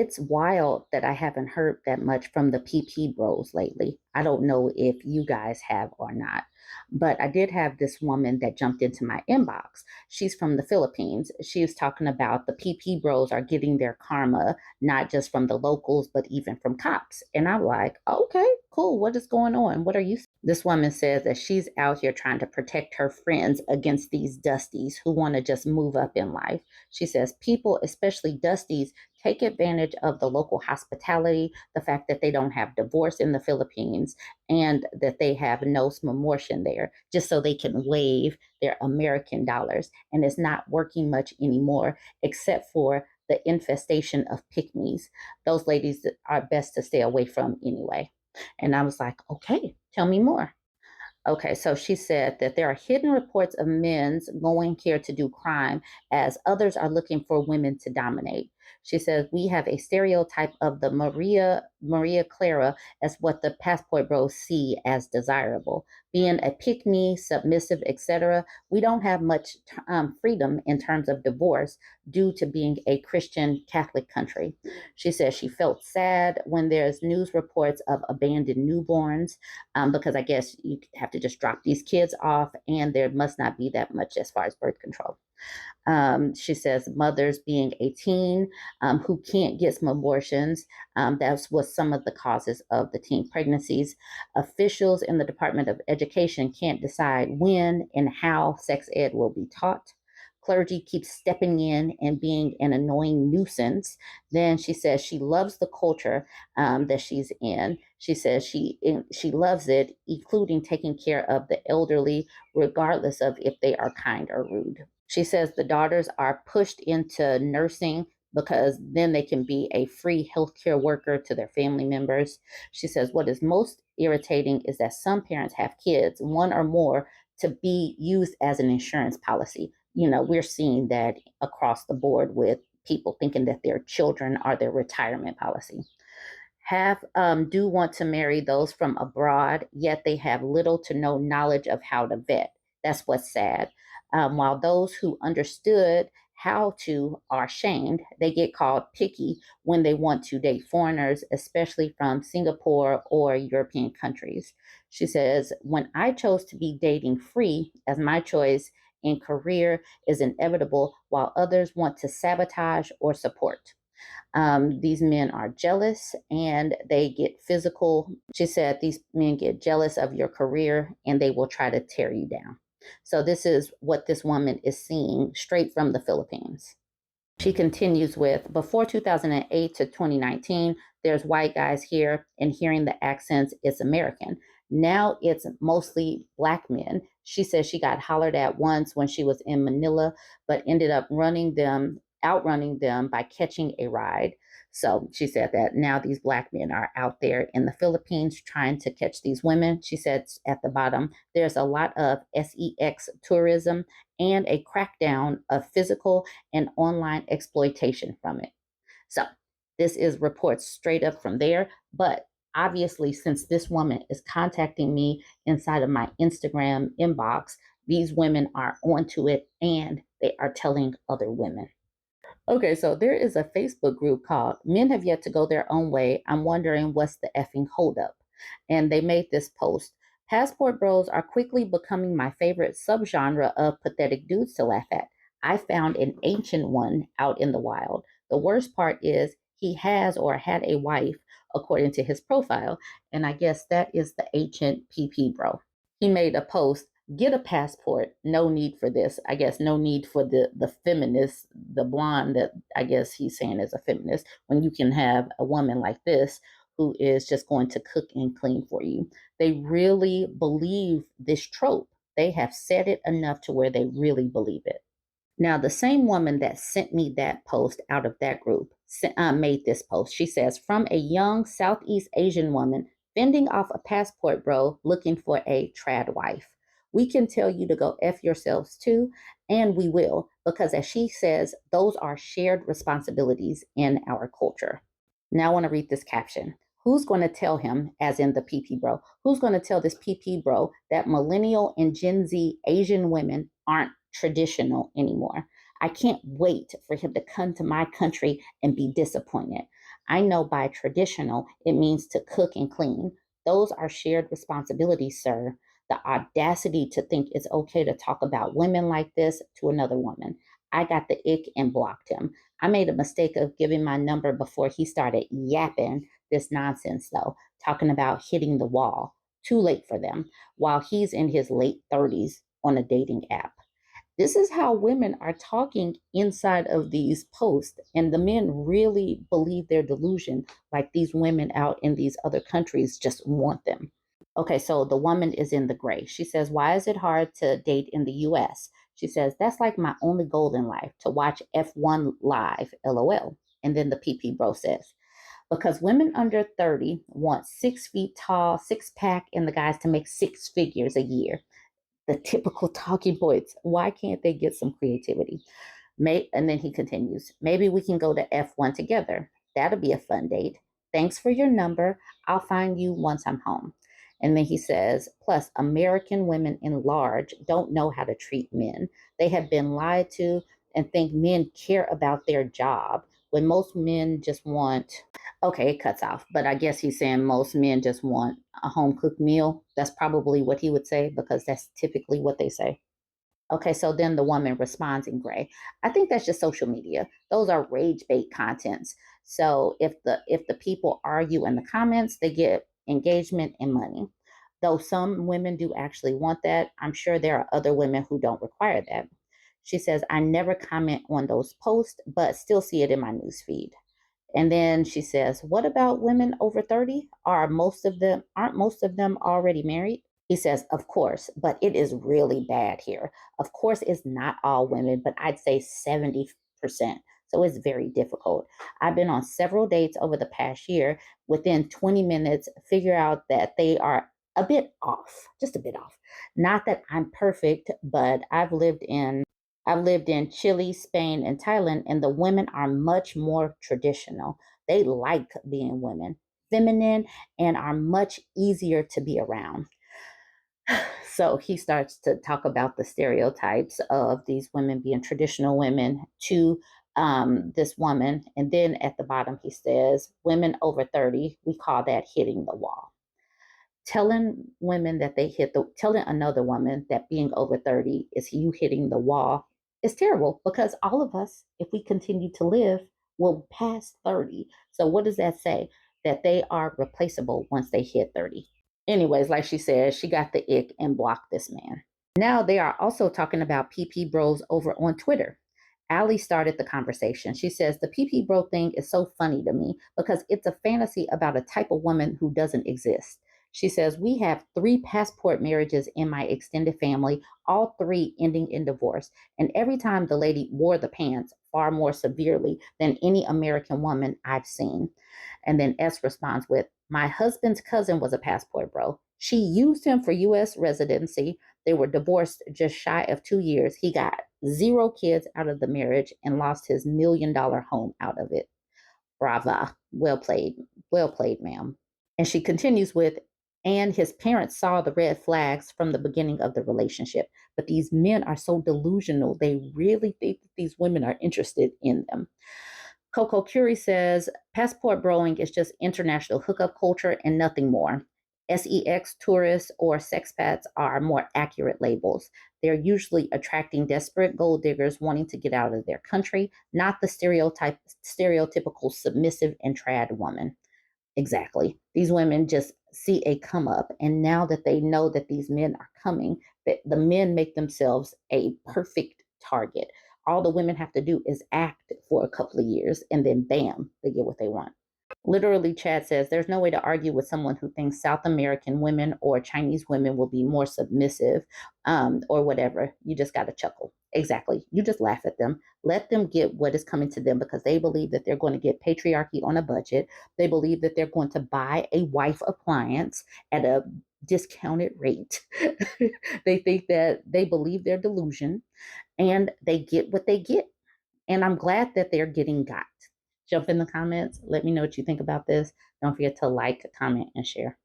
It's wild that I haven't heard that much from the PP Bros lately. I don't know if you guys have or not, but I did have this woman that jumped into my inbox. She's from the Philippines. She was talking about the PP Bros are getting their karma, not just from the locals, but even from cops. And I'm like, okay, cool. What is going on? What are you? This woman says that she's out here trying to protect her friends against these dusties who want to just move up in life. She says people, especially dusties, take advantage of the local hospitality, the fact that they don't have divorce in the Philippines, and that they have no memoriam there, just so they can waive their American dollars. And it's not working much anymore, except for the infestation of pygmies. Those ladies are best to stay away from anyway. And I was like, okay, tell me more. Okay, so she said that there are hidden reports of men's going here to do crime as others are looking for women to dominate. She says we have a stereotype of the Maria Clara as what the passport bros see as desirable. Being a pick me, submissive, etc. We don't have much freedom in terms of divorce due to being a Christian Catholic country. She says she felt sad when there's news reports of abandoned newborns because I guess you have to just drop these kids off, and there must not be that much as far as birth control. She says mothers being 18 who can't get some abortions. That was some of the causes of the teen pregnancies. Officials in the Department of Education can't decide when and how sex ed will be taught. Clergy keeps stepping in and being an annoying nuisance. Then she says she loves the culture that she's in. She says she loves it, including taking care of the elderly, regardless of if they are kind or rude. She says the daughters are pushed into nursing because then they can be a free healthcare worker to their family members. She says what is most irritating is that some parents have kids, one or more, to be used as an insurance policy. You know, we're seeing that across the board with people thinking that their children are their retirement policy. Half do want to marry those from abroad, yet they have little to no knowledge of how to vet. That's what's sad. While those who understood how to are shamed, they get called picky when they want to date foreigners, especially from Singapore or European countries. She says, when I chose to be dating free as my choice in career is inevitable, while others want to sabotage or support. These men are jealous and they get physical. She said these men get jealous of your career and they will try to tear you down. So, this is what this woman is seeing straight from the Philippines. She continues with before 2008 to 2019, there's white guys here, and hearing the accents, it's American. Now it's mostly black men. She says she got hollered at once when she was in Manila, but ended up outrunning them by catching a ride. So she said that now these black men are out there in the Philippines trying to catch these women. She said at the bottom, there's a lot of sex tourism and a crackdown of physical and online exploitation from it. So this is reports straight up from there. But obviously, since this woman is contacting me inside of my Instagram inbox, these women are onto it and they are telling other women. Okay, so there is a Facebook group called Men Have Yet to Go Their Own Way. I'm wondering what's the effing holdup. And they made this post. Passport bros are quickly becoming my favorite subgenre of pathetic dudes to laugh at. I found an ancient one out in the wild. The worst part is he has or had a wife, according to his profile. And I guess that is the ancient PP bro. He made a post, get a passport, no need for this. I guess no need for the feminist, the blonde that I guess he's saying is a feminist, when you can have a woman like this who is just going to cook and clean for you. They really believe this trope. They have said it enough to where they really believe it. Now, the same woman that sent me that post out of that group made this post. She says, from a young Southeast Asian woman fending off a passport bro looking for a trad wife. We can tell you to go F yourselves too, and we will, because as she says, those are shared responsibilities in our culture. Now I want to read this caption. Who's going to tell him, as in the PP bro, who's going to tell this PP bro that millennial and Gen Z Asian women aren't traditional anymore? I can't wait for him to come to my country and be disappointed. I know by traditional, it means to cook and clean. Those are shared responsibilities, sir. The audacity to think it's okay to talk about women like this to another woman. I got the ick and blocked him. I made a mistake of giving my number before he started yapping this nonsense, though, talking about hitting the wall. Too late for them, while he's in his late 30s on a dating app. This is how women are talking inside of these posts, and the men really believe their delusion, like these women out in these other countries just want them. Okay, so the woman is in the gray. She says, why is it hard to date in the US? She says, that's like my only goal in life, to watch F1 live, LOL. And then the PP bro says, because women under 30 want 6 feet tall, six pack, and the guys to make six figures a year. The typical talking points. Why can't they get some creativity? And then he continues, maybe we can go to F1 together. That'll be a fun date. Thanks for your number. I'll find you once I'm home. And then he says, plus, American women in large don't know how to treat men. They have been lied to and think men care about their job when most men just want, okay, it cuts off, but I guess he's saying most men just want a home cooked meal. That's probably what he would say because that's typically what they say. Okay, so then the woman responds in gray. I think that's just social media. Those are rage bait contents. So if the people argue in the comments, they get engagement and money. Though some women do actually want that, I'm sure there are other women who don't require that. She says, I never comment on those posts, but still see it in my newsfeed. And then she says, what about women over 30? Aren't most of them already married? He says, of course, but it is really bad here. Of course, it's not all women, but I'd say 70%. So it's very difficult. I've been on several dates over the past year. Within 20 minutes, figure out that they are a bit off, just a bit off. Not that I'm perfect, but I've lived in Chile, Spain, and Thailand, and the women are much more traditional. They like being women, feminine, and are much easier to be around. So he starts to talk about the stereotypes of these women being traditional women to this woman. And then at the bottom, he says, women over 30, we call that hitting the wall. Telling another woman that being over 30 is you hitting the wall is terrible because all of us, if we continue to live, will pass 30. So what does that say? That they are replaceable once they hit 30. Anyways, like she said, she got the ick and blocked this man. Now they are also talking about PP Bros over on Twitter. Allie started the conversation. She says, the PP Bro thing is so funny to me because it's a fantasy about a type of woman who doesn't exist. She says, we have 3 passport marriages in my extended family, all 3 ending in divorce. And every time the lady wore the pants far more severely than any American woman I've seen. And then S responds with, my husband's cousin was a passport bro. She used him for U.S. residency. They were divorced just shy of 2 years. He got 0 kids out of the marriage and lost his $1 million home out of it. Brava. Well played. Well played, ma'am. And she continues with, and his parents saw the red flags from the beginning of the relationship. But these men are so delusional. They really think that these women are interested in them. Coco Curie says passport broing is just international hookup culture and nothing more. SEX tourists or sexpats are more accurate labels. They're usually attracting desperate gold diggers wanting to get out of their country, not the stereotypical submissive and trad woman. Exactly. These women just see a come up, and now that they know that these men are coming, that the men make themselves a perfect target. All the women have to do is act for a couple of years, and then bam, they get what they want. Literally, Chad says there's no way to argue with someone who thinks South American women or Chinese women will be more submissive or whatever. You just got to chuckle. Exactly. You just laugh at them. Let them get what is coming to them because they believe that they're going to get patriarchy on a budget. They believe that they're going to buy a wife appliance at a discounted rate. They believe their delusion and they get what they get. And I'm glad that they're getting got. Jump in the comments. Let me know what you think about this. Don't forget to like, comment, and share.